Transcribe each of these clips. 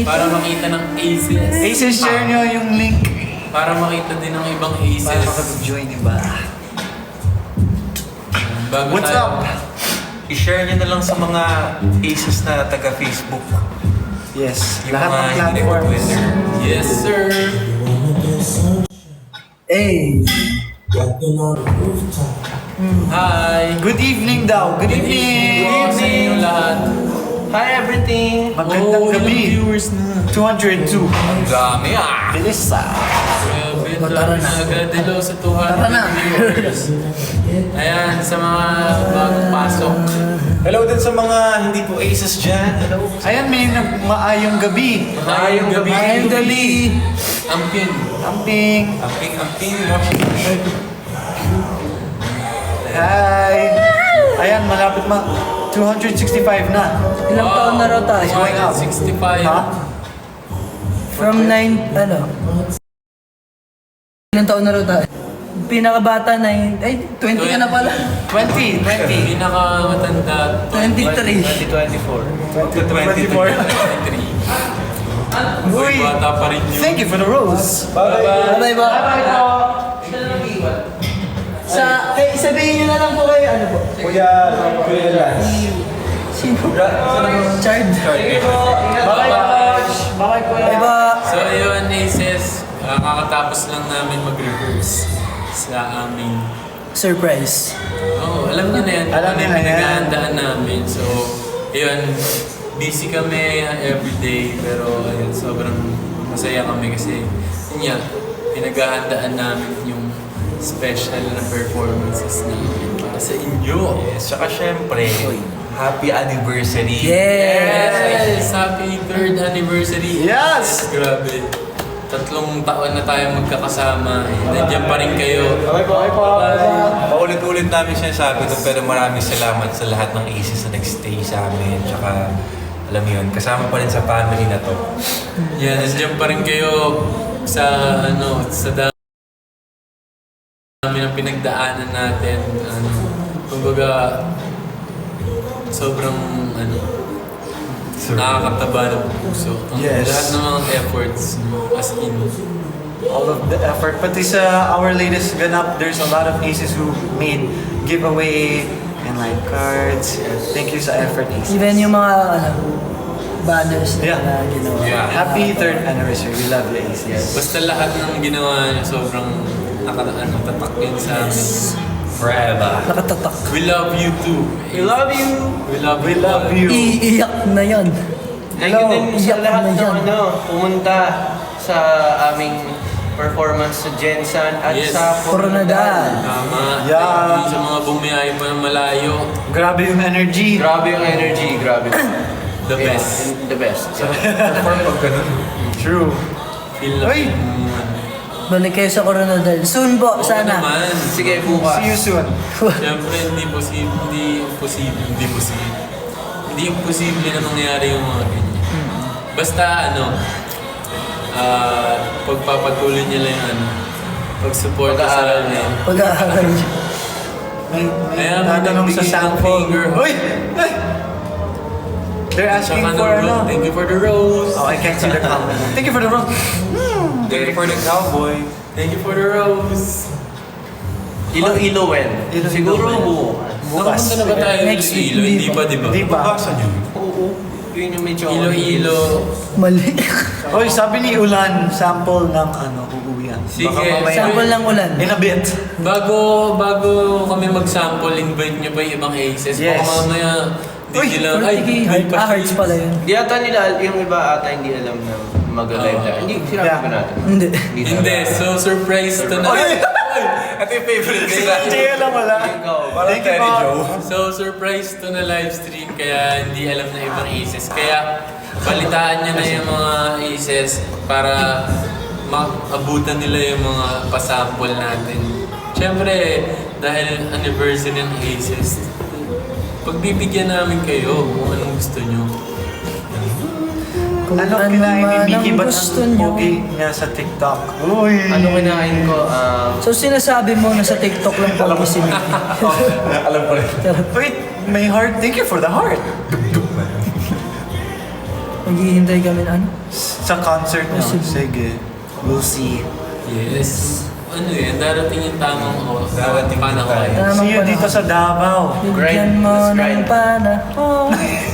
Para makita ng aces. Aces, share nyo yung link. Para makita din ng ibang aces. Para makapag-join iba. Bago What's tayo- up? I-share nyo na lang sa mga aces na taga-Facebook. Yes, Yung lahat mga ng hindi platforms. nag-Twitter. Yes, sir. Hey! Hi. Good evening daw. Good evening. Good evening. Sa inyo lahat. Hi everything! Magandang ilang gabi. viewers na. 202. Ang dami ah! Bilis ah. Grabe, Tara na. agad hello sa 200 Tara na. viewers. Ayan, sa mga bagong pasok. Hello din sa mga hindi po aces dyan. Hello. Ayan, may maayong gabi. Maayong gabi. Maayong gabi. Ampin. Amping. Amping. Hi. Ayan, malapit 265 na. Ilang taon na raw tayo? Going up. 65. Ha? From 9, ilang taon na raw tayo? Pinakabata 9, 20 ka na pala. 20. Pinakamatanda. 23. 2024. 24. 23. Uy, Bata pa rin yun. thank you for the rose. Bye-bye ba? Sabihin nyo na lang po kayo, ano po? Kuya Lance. Sino? Chard. Bye-bye, coach. Bye-bye, kuya. Bye ba? So ayun, Aces, kakatapos lang namin mag-rehearse sa aming... Surprise. Oh, alam niyo na yan. Alam Ano niyo yung na yan. pinaghahandaan namin. So, ayun, busy kami everyday, pero ayun, sobrang masaya kami kasi yun nga, pinaghahandaan namin yung special na performances namin para sa inyo. Yes, tsaka syempre, happy anniversary. Yes! Happy 3rd anniversary! Yes! Grabe. 3 taon na tayo magkakasama. Nandiyan pa rin kayo. Paulit-ulit namin sinasabi ito, pero maraming salamat sa lahat ng aces na nagstay sa amin. Tsaka, alam mo yun, kasama pa rin sa family na to. Yan, nandiyan pa rin kayo sa sa dami ng pinagdaanan natin. Kumbaga, sobrang nakakataba ng puso. Yes. Lahat ng mga efforts, as in. All of the effort. Pati sa our latest ganap, there's a lot of aces who made giveaway and like cards. Thank you sa effort, aces. Even yung mga, banners Yeah. na ginawa. Yeah. Happy 3rd anniversary. We love you, aces. Basta lahat ng ginawa niya, sobrang tatak yun sa amin. Forever. Nakatatak. We love you too. We love you! We love We you. love all. you. Iiyak na yan. Thank you din sa Iyak lahat na ng yan. pumunta sa aming performance sa Jensen at Yes. sa Coronadal. Tama. Yeah. Thank you sa mga bumiyahe pa ng malayo. Grabe yung energy. Grabe yung energy, grabe. The best. The best. Perform pag ganun. True. Feel na Uy! Balik kayo sa Coronadal. Soon po, Oo sana. naman. Sige, bukas. See you soon. Siyempre, hindi imposible na mangyari yung mga ganyan. Basta pagpapatuloy nila yung pag-support sa amin. Pag-aaral. May Ayan, tatanong sa nagbigay ng sample. finger. Uy! Ay! They're asking Tsaka for thank you for the rose. Oh, I can't see the comment. Thank you for the rose. Thank you for the cowboy. Thank you for the rose. Iloilo when? Iloilo Siguro when? bukas. Nakapunta na ba tayo Next week, Iloilo? Hindi hindi pa, di ba? Di ba? Bukasa nyo. Oo. Yun yung medyo... Iloilo. Mali. Oy, sabi ni Ulan, sample ng uuwian. Sige, Sample ng ulan. In a bit. Bago kami mag-sample, invite nyo pa yung ibang aces. Yes. Baka mamaya, Uy, hindi nila, hindi pa Hearts pala yun. Di ata nila, yung iba ata hindi alam na mag-live na. Hindi, sinabi Yeah. ba natin? Hindi. Hindi, so surprise to na. Ito yung favorite ko na. Hindi alam wala. Parang Thank you Terry po. Joe. So surprise to na live stream, kaya hindi alam na ibang aces. Kaya balitaan nyo na yung mga aces para maabutan nila yung mga pasample natin. Siyempre, dahil anniversary ng aces, pagbibigyan namin kayo kung anong gusto nyo. Kung Ano ano kinain man ni Mickey? ang Ba't gusto ang nyo. pogi niya sa TikTok? Uy! Ano kinain ko? So sinasabi mo na sa TikTok lang po si Mickey. Alam ko rin. Wait, may heart. Thank you for the heart. Maghihintay kami na ano? Sa concert nyo. Cebu. Sige. We'll see. Yes. Ano yan, darating yung tamang Darating panahon. tayo. Tamang See you dito sa Davao. Bigyan mo Let's ng grind. panahon.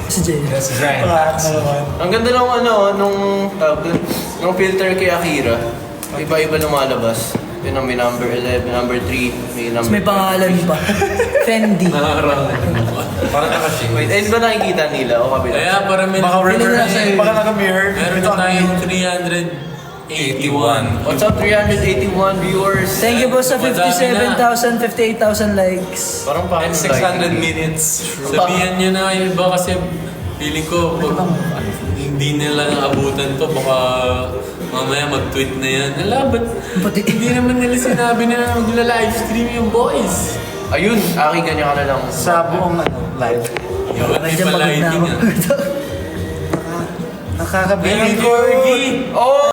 Si Jay. Let's grind. Wala na naman. Ang ganda ng nung filter kay Akira. Iba-iba lumalabas. Yun ang may number 11, number 3, may Tapos number may pangalan pa. Fendi. Parang nakashake. Wait, ayun ba nakikita nila o kabila? Kaya para may Baka Feeling river, na sa'yo. baka naka-mirror. meron na tayong 381. What's up 381 viewers? Thank you po sa Madami na. 57,000, 58,000 likes. Parang pa And 600 minutes. Sabihan nyo na yung iba kasi feeling ko pag hindi nila naabutan to baka mamaya mag-tweet na yan. Ala, ba't Pati- hindi naman nila sinabi na magla-livestream yung boys? Ayun, aking kanya ka na lang. Sa buong live. Yun, may Medyo pagod na pa-lighting ako. ah. Nakakabili Meron ko. corgi! Oh!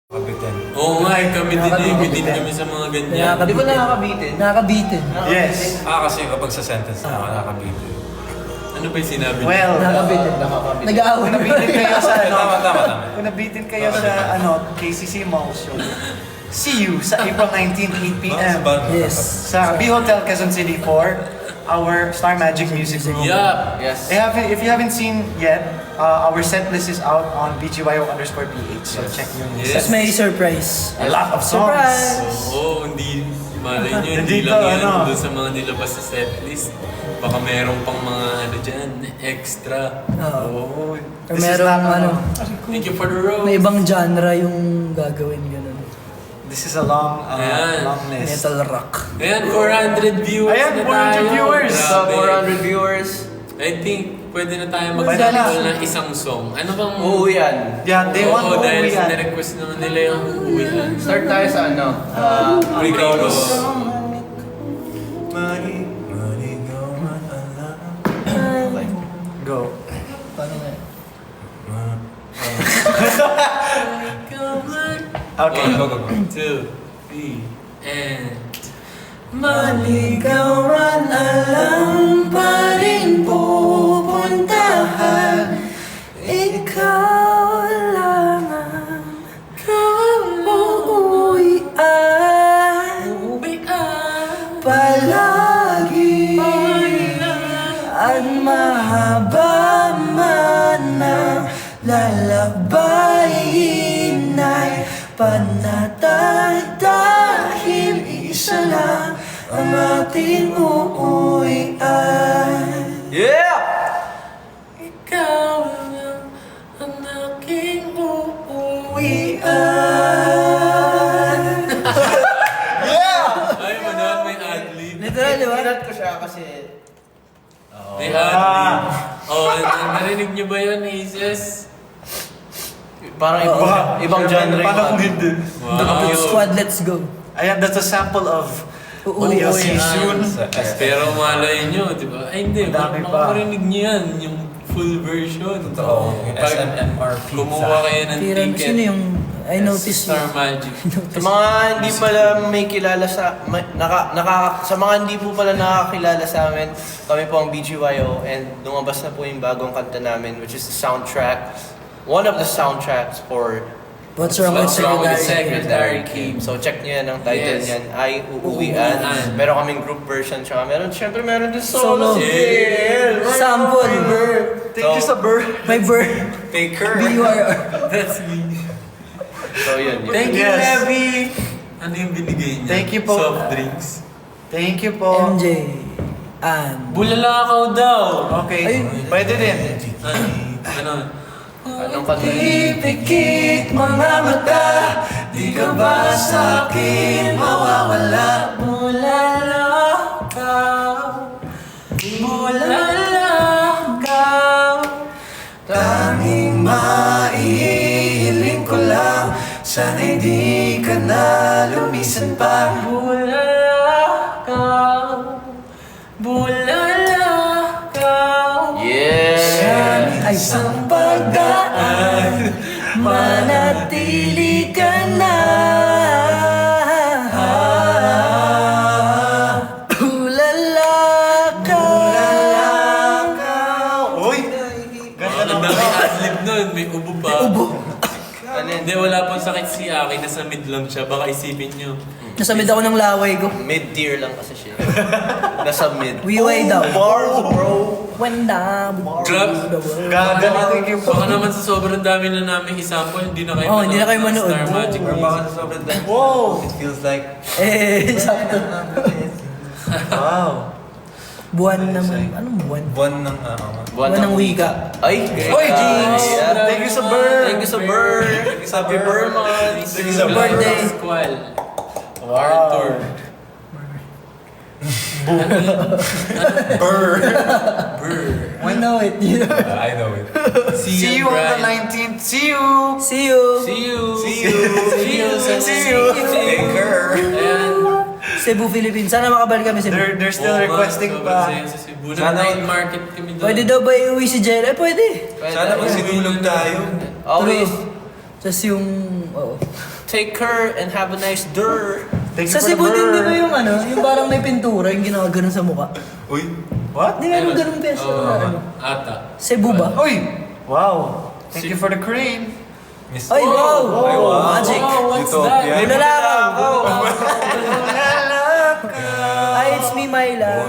Kapitan. Oo nga, kami din eh. Bitin kami sa mga ganyan. Di ba nakakabitin? Nakakabitin. Yes. Kasi kapag sa sentence na nakakabitin. Ano ba yung sinabi niya? Well, Nakakabitin. Nag-aaway. kung nabitin kayo sa Tama. kung nabitin kayo sa KCC Mall Show, see you sa April 19, 8 p.m. Yes. sa B Hotel Quezon City for our Star Magic Music Room. Yup! Yes. If you haven't seen yet, our set list is out on BGYO_PH. So check nyo. Yes. Tapos may surprise. A lot of songs. Surprise! Oo, hindi. Malay nyo, Hindi hindi lang to, yan ano. doon sa mga nilabas sa setlist. Baka meron pang mga ano dyan, extra. Oh, Or this is merong not, ano, Thank you for the rose. may ibang genre yung gagawin ganun. This is a long, Ayan. long list. Metal rock. Ayan, 400 viewers Ayan, na 400 tayo. viewers. Sa Grabe. 400 viewers, I think pwede na tayo Pwede na. mag-sample ng isang song. Ano bang... uuwian. Yeah, they want Oo, dahil uuwian. request naman nila yung uuwian. Start tayo sa ano? Ricardo. Go. Paano nga? Okay. Go. 1, 2, 3, and... Maligawan, alam pa rin pupuntahan. Ikaw lang ang uuwian. Palagi at mahaba man ang lalabayin ay panatag dahil isa lang ang ating uuwian. Yeah! Ikaw lang ang aking uuwian. Ay, manood may adlib. Literal, di ba? Kinat ko siya kasi May adlib. Oh, narinig niyo ba yun, Aces? parang Baka- ibang genre Paano kung yung hindi? Wow. Squad, let's go. Ayan, that's a sample of what Uuwian. you'll see soon. Pero malay nyo, di ba? Ay, hindi. Madami pa. Makakarinig nyo yan, yung full version. Totoo. Yung Pag SMMRP. kumuha kayo ng Tira, ticket. sino yung... I noticed Star Magic. sa mga hindi pala may kilala sa sa mga hindi po pala nakakilala sa amin, kami po ang BGYO and lumabas na po yung bagong kanta namin which is the soundtrack, one of the soundtracks for What's wrong with What's wrong with Secretary? Secretary Kim. So check nyo yan, ang title Yes. niyan ay Uuwian. Uuwian. Meron kaming group version, tsaka syempre meron din Solo. solo. Yeah. Sample. Thank you sa Burr. May bird. Faker. B-U-R-R. That's me. So yun. Thank you, Yes. Levi! Ano yung binigay niya? Thank you po. Soft drinks. Thank you po. MJ. And... Bulalakaw daw! Okay, Ayun. pwede din. Ano? Anong kanta? Ipikit mga mata, di ka ba sa'kin mawawala? Bulalakaw, bulalakaw. Tanging maihiling ko lang, sana'y di ka na lumisan pa. Bulalakaw, bulalakaw. Yeah! Ay isang pagdaan, manatili ka na. si Aki nasa mid lang siya, baka isipin nyo. Nasamid ako ng laway ko. Mid-tier lang kasi siya. Nasa mid. Wiway daw. Bars, bro. When the Grab. Gagamitin yung Baka naman sa sobrang dami na namin example, hindi na kayo Oh, hindi na kayo manood. Star Magic. Or baka sa sobrang dami. Wow! It feels like... Sakto. Wow. Buwan naman. Anong buwan? Buwan ng... Buwan ng wika. Ay, Oy, Jinx! Thank you sa bird! Thank you sa bird. Happy birthday. Thank you sa birthday. Squall. Arthur. Burr! Burr. I know it. I know it. See you on the Brian. 19th. See you! See you. See you. See you. See you. See you. Take her. Ayan. Cebu, Philippines. Sana makabalik kami Cebu. They're still Oo nga, requesting sobrang pa. saya sa Cebu. Sana- Night market kami doon. Pwede daw ba iuwi si Jerry? Pwede. Sana pag sinulog tayo. Always Tapos yung... Oo. take her and have a nice dir. Thank you Sa for the Cebu din, di ba bird. yung ano? Yung parang may pintura, yung ginaganon sa mukha. Uy. What? Di nga yung ganun peso Oo, na ano. ata. Cebu ba? Uy! Wow! Thank you for the crane. Miss... Ay, wow! Ay, wow. Magic! Oh, what's Utopia. that? May lalakaw! Lalaka. Ay, it's me, my love.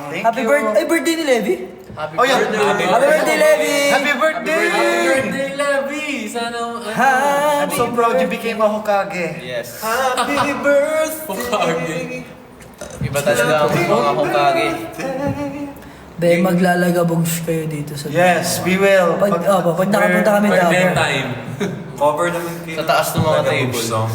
Thank Happy you. birthday! Ay, birthday ni Levi! Oh, yeah. Happy birthday, Levi! Happy birthday! Birthday, Levi! Sana, I'm so proud you became a Hokage. Yes. Happy birthday. Hokage. Iba talaga ang mga Hokage. Be, maglalagabogs kayo dito sa... Yes, we will. Pag nakapunta kami Pag daw. may time. Cover naman kayo. Sa taas ng mga Tagalog table. song.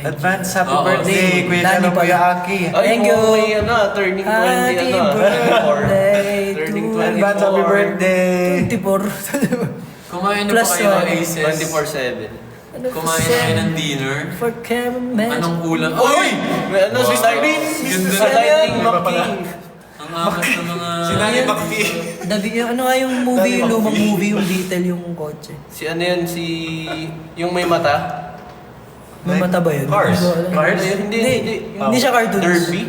Advance happy Oo, birthday, Kuya Lani Kano, pa. Kuya Aki. Ay, Thank you. May ano, turning 20, Happy ano, 24. birthday Turning to 24. Advance happy birthday. 24. Kumain na Plus ba kayo ng one. Aces? 24/7. Kumain na kayo ng dinner? For caramel. Anong ulam? Uy! May ano, si Ganda Sa na. Lightning McKing. Ang angas ng mga... Si Nani McPhee. Ano nga yung movie, yung lumang movie, yung detail yung kotse. Si ano yan, si... Yung may mata. May mata ba yun? Cars. Hindi ko alam. Cars? Hindi. Hindi siya cartoons. Derby?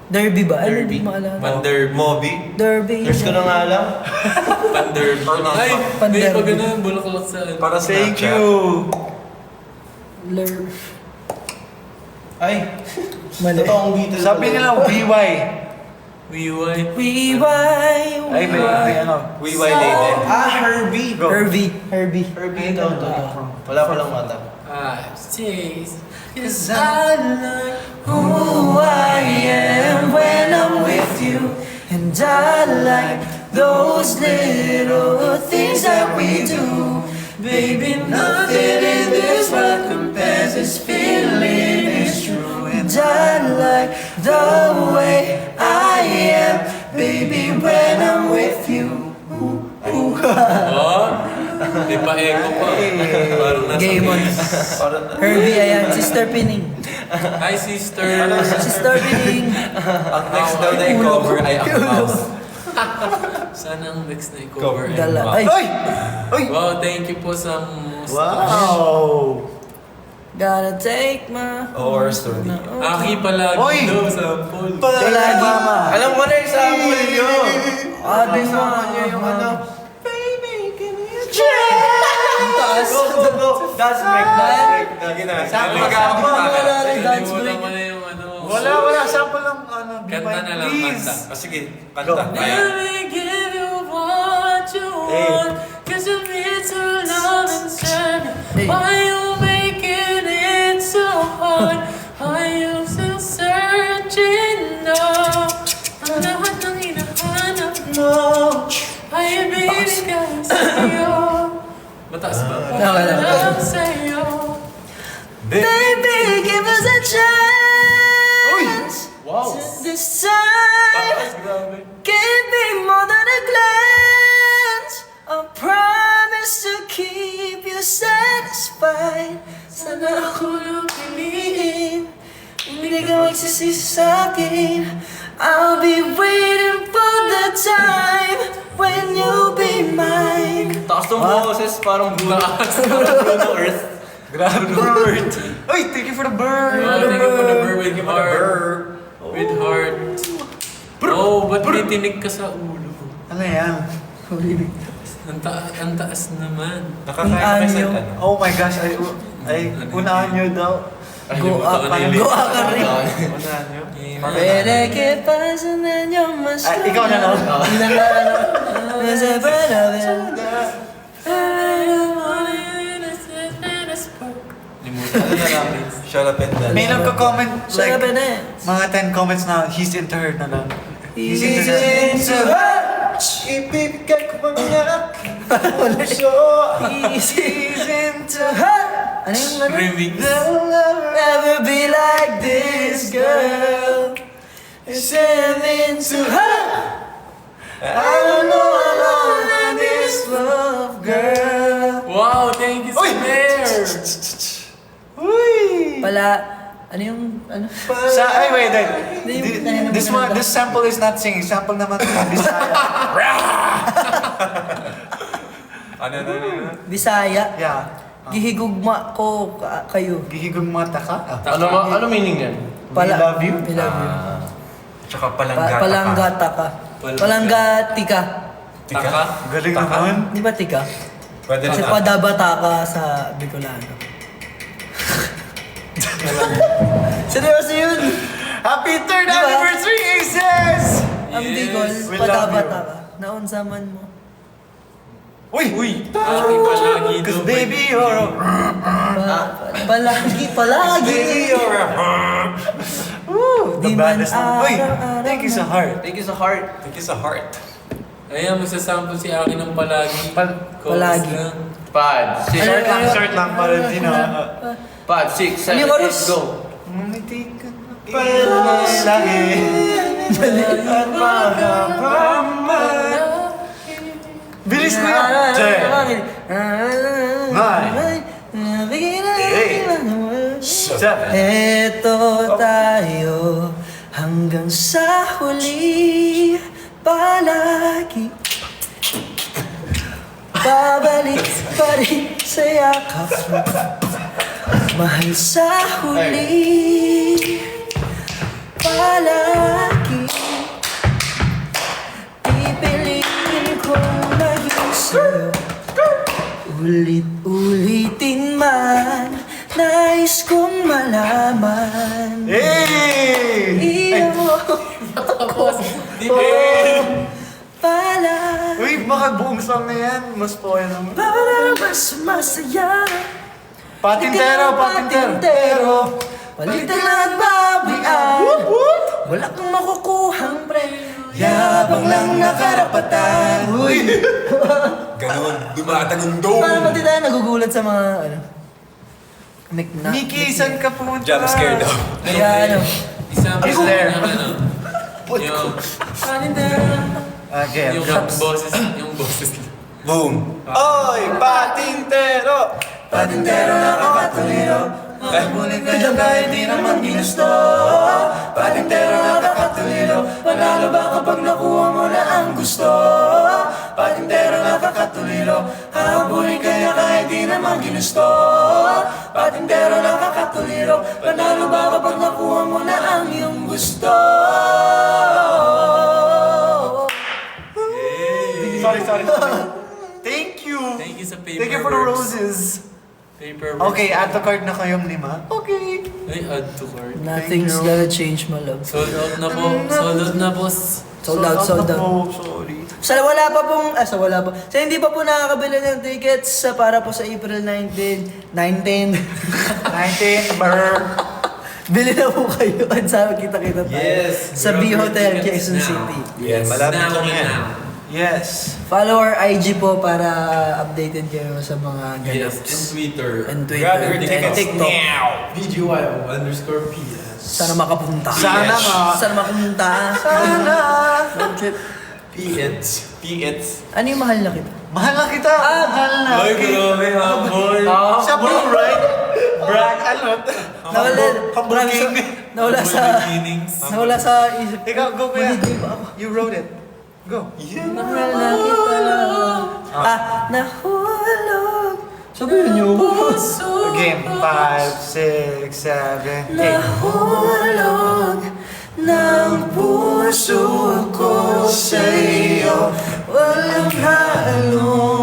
Derby ba? Ano, Derby. hindi maalala. Pander. Moby. Derby. Nurse ko na nga alam. Pander. Ay, Pander. may pag ganun, bulaklak sa... Para Thank Snapchat. you. Lur. Ay, Mali. totoong Beatles. Sabi nila, BY. Wiway. Ay, may ano. We violated. Herbie. Herbie. Herbie ito. Wala pa lang mata. Says, cause I like Who I am when I'm with you. And I like those little things that we do. Baby, nothing in this world compares. This feeling is true. And I like the way I am, baby, when I'm with you. Oh, may pa-echo pa. Parang nasa Game on. Parang... Herbie, ayan. Sister Pining. Hi, sister. Sister Pining. Ang next daw na i-cover ay ang mouse. Sana ang next na i-cover. ay Dala. wow. Ay, Ay! Ay! Wow, thank you po sa mustache. Wow! gotta take my... Or story. Aki palagi Oy! daw sa pool. Palagi, mama. Alam ko na yung sample nyo. Ate mo. Yung ano. Taas. Go. That's break. Lagi na. Sample Lagi ka. na. Wala rin dance Nalimutan break. mo na yung ano. Wala. Sample lang, ano, BY, Kanta na lang, please. kanta. Ah, sige, Go. kanta. Kaya. Let me give you what you want. Cause you're here to love and serve. Hey. Why you making it so hard? Are you still searching now? Ang lahat ng hinahanap mo ay ibigay ka sa'yo. Mataas ba? Wala. Lang sa'yo. Baby, give us a chance. Wow. This time, Taas, grabe. give me more than a glance. I promise to keep you satisfied. Sana ako lang piliin. Hindi ka magsisisi sa'kin. I'll be waiting for the time when you'll be mine. Taas ng boses, parang Bruno Earth. Grabe, bird. Ay, thank you for the bird. Oh, thank you for the bird with heart. With heart. Oh, ba't may tinig ka sa ulo? Ano yan? Ang taas naman. Nakakain kasi Anyo. ano. Oh my gosh, ay unahan nyo daw. Go up, go up ka rin. Unahan nyo. Pwede que pasen años más. Ay, ikaw na lang. Limutan na lang. Shut up and dance. May nagko-comment like, Sabi na. mga 10 comments na, he's into her na lang. He's into Into her. her. Ibibigay ko mga puso. He's into her. Ano yung ano? Remix. They'll never Never be like this girl. Send into her. I don't know how long in this love, girl. Wow, thank you so Uy! much. Uy! Pala, ano yung, ano? Ay, wait, wait. Hindi, This sample is not singing. Sample naman Bisaya. Ano? Bisaya. Yeah. Gihigugma ko kayo. Gihigong mata ka. Ano meaning yan? We love you. We love you. Tsaka palanggata ka. Palanggata ka. Palanggati ka. Tika? Galing Taka? naman. Di ba tika? Pwede Kasi na. padabata ka sa Bicolano. Seryoso yun! Happy third Diba? anniversary, Aces! Ang Bicol, we padabata love ka. Naunsaman mo. Uy! Aki palagi daw. Cause baby, you're a... Palagi, palagi! you're a... Woo! The Di man baddest. Uy! araw-araw Thank you sa heart. Thank you sa heart. Thank you sa heart. Ayan, magsasample si Aki ng palagi. Chorus palagi. lang. 5, 6, Short lang para di na... 5, 6, 7, Ano yung 8, chorus? go. Ngumiti ka na palagi. At makapama. Bilis mo yan! 7. Eto tayo hanggang sa huli palagi. Babalik pa rin sa yakap mo. Mahal sa huli palagi. Pipiliin kong maging sa'yo. Ulit-ulitin man, nais kong malaman. Hey! Iya mo Tapos, di pala. Uy, baka buong song na yan. Mas po yan naman. Para mas masaya. Patintero, patintero. Palitan at bawian. Wala kang makukuhang premyo. Yabang lang nakarapatan. Uy! Ganun. Dumatagundong. Paano pati tayo nagugulat sa mga ano? Mickey, saan ka pumunta? Jump scare daw. Kaya ano? Isang Is there? yung ano. Yung, Okay. yung boses. Boom. Oy, patintero! Patintero na kakatuliro. Ngunit kanya kahit di naman ginusto. Patintero na kakatuliro. Panalo ba kapag nakuha mo na ang gusto? Patintero na kakatuliro. Habulin kanya kahit di naman ginusto. Patintero na kakatuliro. Panalo ba kapag nakuha mo na ang iyong gusto? Sorry. Thank you. Thank you sa paper Thank you for the works. roses. Paper Okay, add to cart na kayong 5. Okay. Ay, add to cart. Nothing's you. gonna change, my love. Sold out na po. Sold out na, boss. Sold out. Oh, sorry. Sa wala pa pong, sa wala pa. Sa hindi pa po nakakabili ng tickets para po sa April 19. 19, brr. Bili na po kayo at sa kita-kita tayo. Yes. Sa B Hotel, Quezon Now. City. Yes. Malapit Now, lang yan. now. Yes. Follow our IG po para updated kayo sa mga Yes, and ganaps. Twitter. And Grab your Twitter. And tickets TikTok. now. BGYO_PS. Sana makapunta. Sana nga. Sana makapunta. Sana. Road trip. PX. Ano yung mahal na kita? Mahal na kita. Mahal na. Ay, grabe, habol. Siya po, right? Brag, ano? Nawala, Humble king. nawala sa, Beginnings. nawala sa isip. Ikaw, go kuya. Hindi pa ako. You wrote it. Go. Mahal na kita. Nahulog. Sabihin niyo. Game. 5, 6, 7, 8. Nahulog ng puso ko sa'yo. Walang halong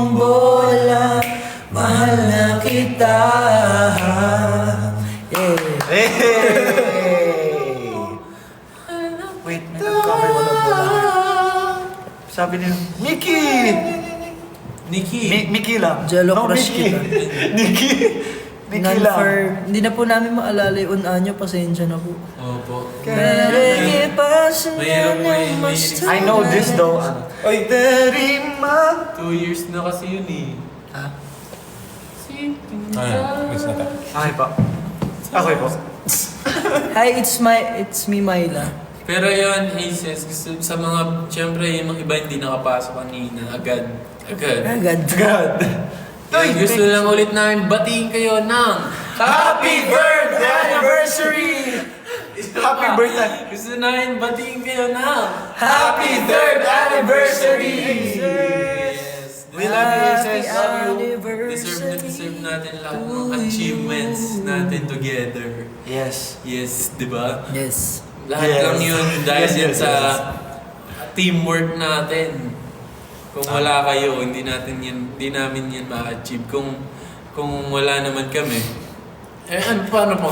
Yeah. Hey! Wait, may nag-cover ko lang pala. Sabi niya, Mickey! Nikki! Mickey lang. Jello No, crush Mickey. kita. Mickey! Mickey lang. Hindi na po namin maalala yung unanyo, pasensya na po. Opo. Mahirap I know this though. Oy, Derima! 2 years na kasi yun eh. Ah, Miss na tayo. okay po. Okay po. Hi, it's me, Myla. Pero yun, Aces, gusto sa mga, syempre yung mga iba hindi nakapasok kanina, agad. Agad. God. Kaya gusto lang ulit namin batiin kayo ng Happy birthday anniversary! Happy birthday! Gusto namin batiin kayo ng Happy third anniversary! Yes! We love you, Happy sis. Deserve natin lahat ng achievements natin together. Yes. Yes, di ba? Yes. Lahat Yes. lang yun dahil Yes, yan yes, sa yes. teamwork natin. Kung wala kayo, hindi namin yan ma-achieve. Kung wala naman kami, paano po?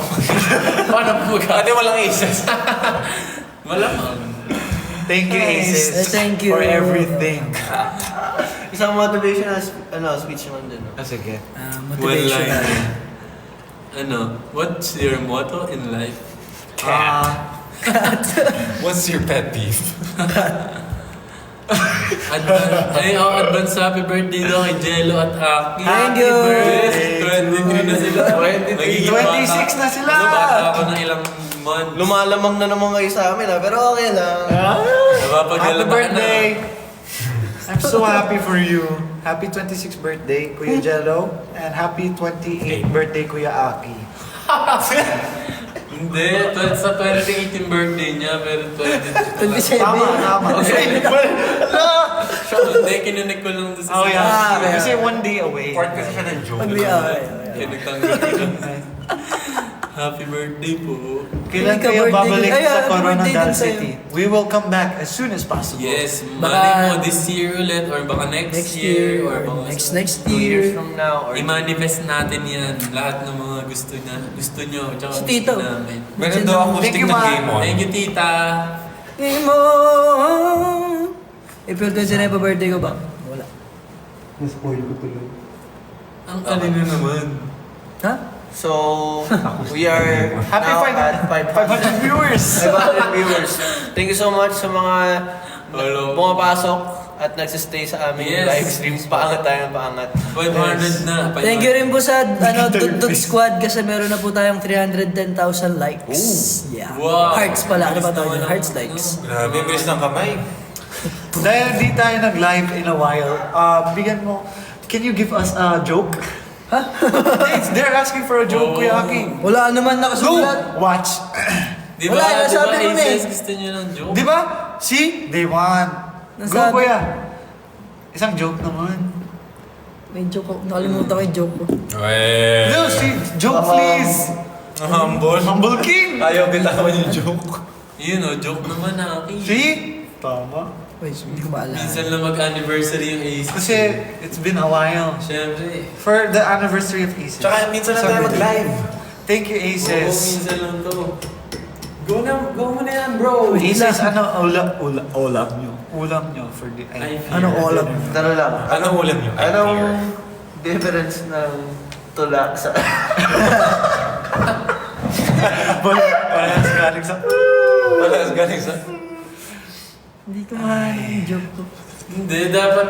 Paano po Ate, walang Aces. Malamang. Thank you, Aces. Thank you. For everything. Isang motivational speech naman din. Ah, sige. One Motivational. line. What's your motto in life? What's your pet peeve? Advance happy birthday daw kay Jello at Aki. Thank you. Yes, 23 na sila. 23. 26 na sila. Bata ako ng ilang months. Lumalamang na naman kayo sa amin pero okay lang. Napapagdala Happy ba ka birthday! na? I'm so happy for you. Happy 26th birthday, Kuya Jello. And happy 28th birthday, Kuya Aki. Hindi, sa 2018 birthday niya, pero 27. Tama. Okay. Hindi, kininig ko lang doon sa Oh yeah. okay. Kasi one day away. Part kasi siya ng joke. Kinagtanggol ko lang. Happy birthday po. Kailan Ka kayo birthday babalik din. Ay, sa happy Coronadal birthday din sa'yo. City? We will come back as soon as possible. Yes, Baka- malay mo this year ulit or baka next year or baka next 2 years year. from now or i-manifest natin yan. Lahat ng mga gusto nyo, tsaka Si gusto Tito. namin. Meron daw Thank acoustic you, na Ma. game on. Thank you, tita. Game on! April 29 pa birthday ko ba? Wala. Ang alino naman. Ha? So, we are Happy now 500 at 500 viewers! 500 viewers. Thank you so much sa mga Hello. pumapasok at nagsistay sa aming Yes. live stream. Paangat tayo ng paangat. 500 na. Thank you rin po sa Dudut Squad kasi meron na po tayong 310,000 likes. Yeah. Wow. Hearts pala. Ano ba Bilis tawag? naman Hearts ang- likes. Grabe, bilis ng kamay. Dahil di tayo nag-live in a while, bigyan mo, can you give us a joke? Ha? They're asking for a joke, Kuya Aki. Wala naman nakasulat. Watch. Di Wala, ba, nasabi ko na Aces, eh. gusto nyo ng joke? Di ba? See? They won. Go, Nasabi- Kuya. Isang joke naman. May joke ko. Nakalimutan ko yung joke ko. Well, No, see, joke please. humble. Humble King. Ayaw bitawan yung joke. Yun o, joke naman Aki. See? Tama. Wait, hindi ko maalala. Minsan lang mag-anniversary yung Aces. Kasi it's been a while. Siyempre. For the anniversary of Aces. Tsaka minsan lang tayo mag-live. Thank you, Oo, Aces. minsan lang to. Go mo na yan, bro. Aces, ano ulam nyo? Ulam nyo for the... I fear. Ano ulam? Tanong lang. Anong ulam nyo? Anong difference ng tula sa... Parehas galing sa... Palas galing sa... Hindi ko maalala yung joke ko. Hindi, dapat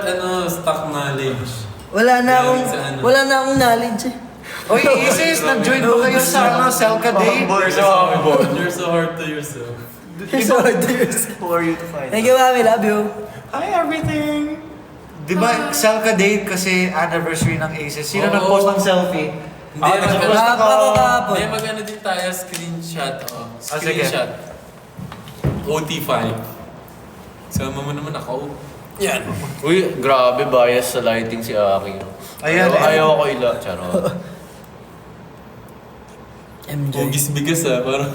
stock knowledge. Wala na akong, Galing sa ano? wala na akong knowledge eh. Oy, Aces, nag-join ba kayo sa Selka Day? You're so humble. You're so hard to yourself. Sorry, dears. Who are you to find? Thank you, mami. Love you. Hi, everything! Di ba, Selka Day kasi anniversary ng Aces. Sino Oo. nag-post ng selfie? Hindi, nag-post Ako kahapon. Hindi, mag-ano din tayo, screenshot. sige. Screenshot. OT5. Sama mo naman ako. Yan. Uy, grabe bias sa lighting si Aki. Ayan, Ayaw ko ila. Charot. MJ. Hugis bigas parang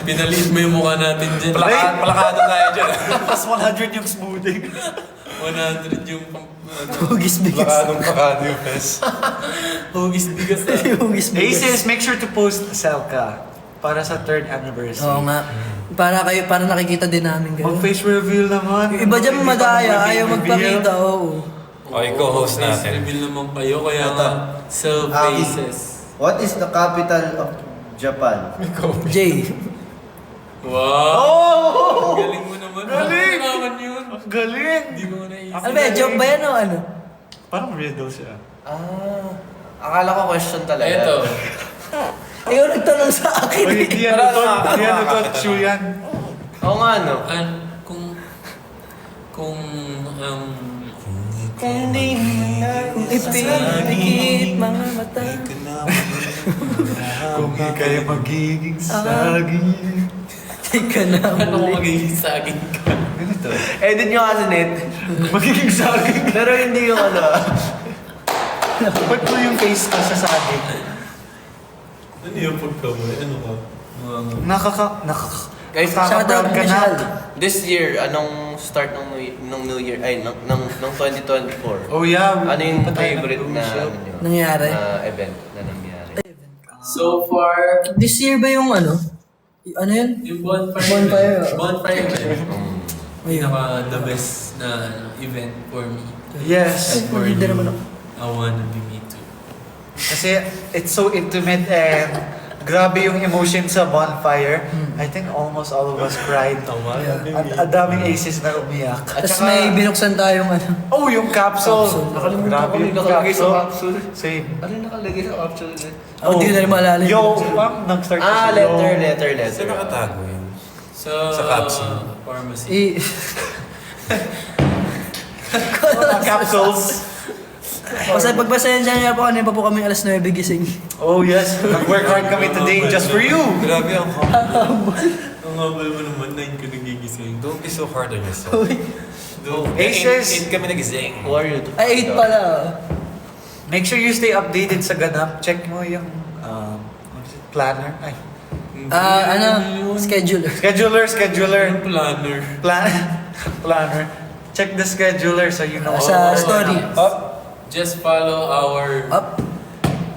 pinaliit mo yung mukha natin dyan. Palakado tayo dyan. Mas 100 yung smoothing. 100 yung Hugis bigas. Palakadong pakado yung fest. Hugis bigas ah. Hugis bigas. Aces, make sure to post Selka para sa 3rd anniversary. Oo nga. Para nakikita din namin kayo. Mag-face reveal naman. Yung iba dyan madaya, ayaw magpakita, oo. Okay, co-host Face natin. reveal naman kayo, kaya Ito. nga self-faces. What is the capital of Japan? Jay. Wow! Ang galing mo naman. Galing! Bakit naman yun? Galing! Hindi mo naisip. Ano ba, joke ba yan o ano? Parang riddle siya. Akala ko question talaga. Eto. Ikaw nagtanong sa akin Uy, eh. hindi ano to. Hindi ano to. True yan. Oo nga, no? Kung Kung ipinakit mga mata. Kung ika'y magiging saging. Teka na ano muli. magiging saging ka? Ganito. Edit nyo kasi, net. Magiging saging. Pero hindi yung ano. Ba't mo yung face ko sa saging? Ano yung pagkamay? Ano ka? Guys, Shoutout ka na. Michelle. this year, anong start ng New Year, ay, ng 2024? Oh yeah. Ano yung Patay favorite ng na, show. ano nyo? Nangyari? Na event na nangyari? So far, This year ba yung ano? Ano yun? yung bonfire. Bonfire. Bonfire event. Ayun. Pinaka the best na event for me. Yes. And for Hindi you. naman ako. I wanna be me too. Kasi it's so intimate and grabe yung emotion sa bonfire. I think almost all of us cried. Yeah. Ang daming aces na umiyak. At Tapos saka- may binuksan tayong ano. Oh, yung capsule. Capsule. Nakalimutan Grabe ko yung yung nakalagay sa capsule. capsule. Same. Ano yung nakalagay sa capsule? Oh, hindi ko na rin maalala yung Yo, capsule. nag-start Ah, kasi letter. Saan nakatago yun? Sa capsule. Pharmacy. Mga capsules. Kasi pagpasensya niya po, kanina pa po kami alas 9 gising. Oh yes, nag-work hard kami today just for you. Grabe ang Ang habal mo naman, 9 ka nagigising. Don't be so hard on yourself. Aces. 8 kami nagising. Who are you? Ay, 8 pala. Make sure you stay updated sa ganap. Check mo yung what is it? Planner. Ay. Schedule. Scheduler. Yung planner. Planner. Check the scheduler so you know. Sa all- story. Just follow our Up.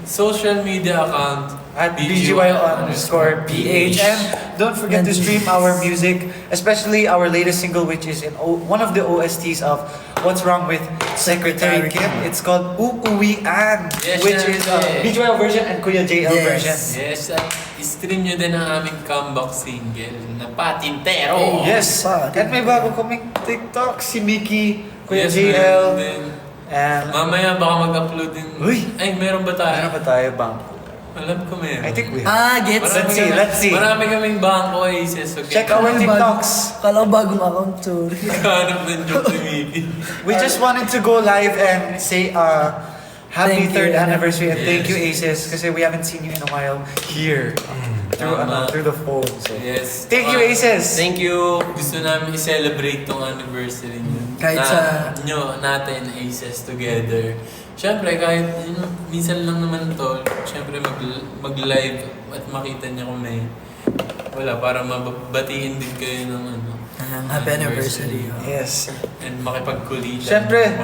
social media account At BGY_PH. And don't forget to stream our music, especially our latest single, which is in one of the OSTs of What's Wrong with Secretary Kim. It's called Uuwian, Yes, which yes, is yes. BGY version and Kuya JL Yes. version. Yes, at i-stream nyo din ang aming comeback single na Patintero. Yes. At may bago kaming TikTok, si Mickey, Kuya Yes, JL. meron din. And Mamaya baka mag-upload din. Uy! Ay, meron ba tayo? ano pa tayo bang? Alam ko meron. I think we have. Gets. Let's see. Marami kaming bangko Aces. Okay. Check our TikToks. Kala ko bagong account, sorry. Hanap ng joke ni Mickey. We just wanted to go live and say happy Thank 3rd you. anniversary and thank you Yes. Aces kasi we haven't seen you in a while here Tama. through the phone. So. Yes. Thank you Aces. Thank you. Gusto namin i-celebrate tong anniversary nyo. Kahit sa- natin Aces together. Siyempre, kahit minsan lang naman to, siyempre mag-live at makita niya kung may wala, para mabatiin din kayo ng ano. Happy anniversary. Yes. And makipagkulitan. Siyempre.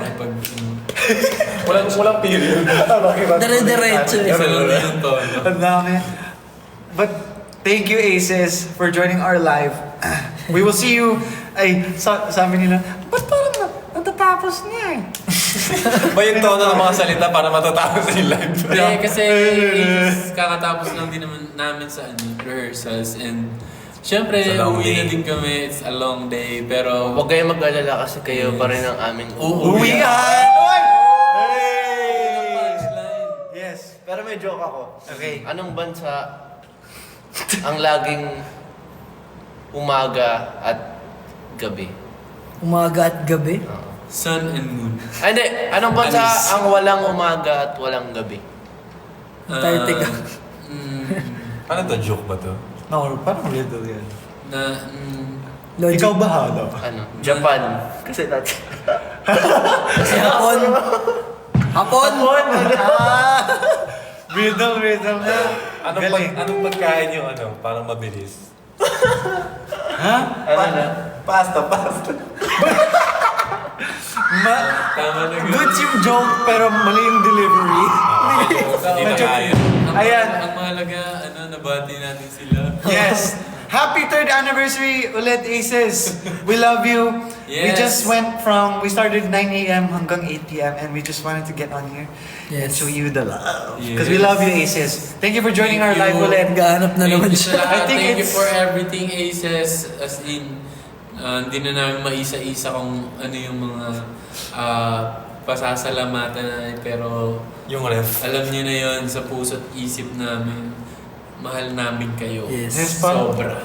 Walang period. Dire-diretso eh. Isa lang din yung tono. Ang dami. But thank you Aces for joining our live. We will see you. Ay, sabi nila, ba't parang natatapos niya eh? Ba yung tono ng mga salita para matatapos yung live? Hindi, kasi kakatapos lang din naman namin sa rehearsals and syempre, It's a long uwi na day. din kami. It's a long day, pero Huwag kayong mag-alala kasi kayo pa rin ang aming Uwian! punchline. Yes. Pero may joke ako. Okay. Anong bansa ang laging umaga at gabi? Umaga at gabi. Sun and moon. Ay, hindi. Anong bansa Alis. ang walang umaga at walang gabi? Antarctica. Ano to? Joke ba to? No, parang riddle yan. Logic. Ikaw bahala. Ano? Japan. Kasi natin. Hapon. Hapon. Riddle na. Anong pagkain yung ano? Parang mabilis. Ano na? Pasta. Tama na Goods yung joke, pero mali yung delivery. Hindi na kaya. Ayan. Ang mahalaga, nabati natin sila. Yes. Happy 3rd anniversary ulit, Aces. We love you. We Yes. just we started 9 a.m. hanggang 8 p.m. and we just wanted to get on here and show you the love. Because we Yes. love you, Aces. Thank you for joining our Thank live you. ulit. Naghahanap na Thank naman you sa siya. lahat. I think Thank you it's- for everything, Aces. As in, hindi na namin maisa-isa kung ano yung mga pasasalamatan natin. Pero Yung ref. alam niyo na yon sa puso't isip namin. Mahal namin kayo. Yes. Yes, pa. Sobra.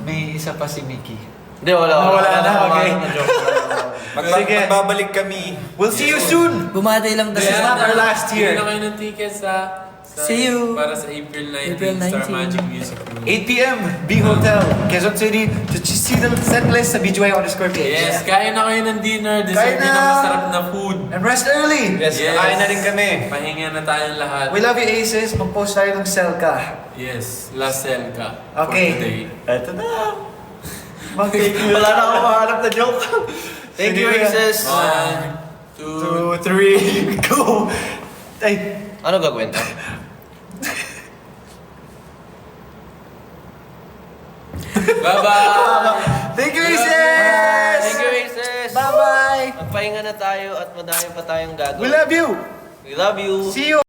May isa pa si Mickey. Hindi, wala. Wala na, okay. Sige. Magbabalik kami. We'll see you soon. Bumati lang This tayo. is not our last year. Bili na kayo ng tickets sa See you. para sa April 19, April Star 19. Magic Music Room. 8 p.m. B Hotel, Quezon City. To see the set list sa BGY_page. Yes, kain na kayo ng dinner. Kain Deserve na. nyo ng masarap na food. And rest early. Yes, kakain na rin kami. Pahinga na tayong lahat. We love you, Aces. Mag-post tayo ng Selka. Yes, last cell ka Okay. for today. Eto na. Mag-take you. Wala na akong mahanap na joke. Thank you, Aces. 1, 2, 2, 3, go! Ay, Ano gagawin to? bye-bye! thank you, Aces! Thank you, Aces. Bye-bye! Magpahinga na tayo at madami pa tayong We gagawin. love you! We love you. See you!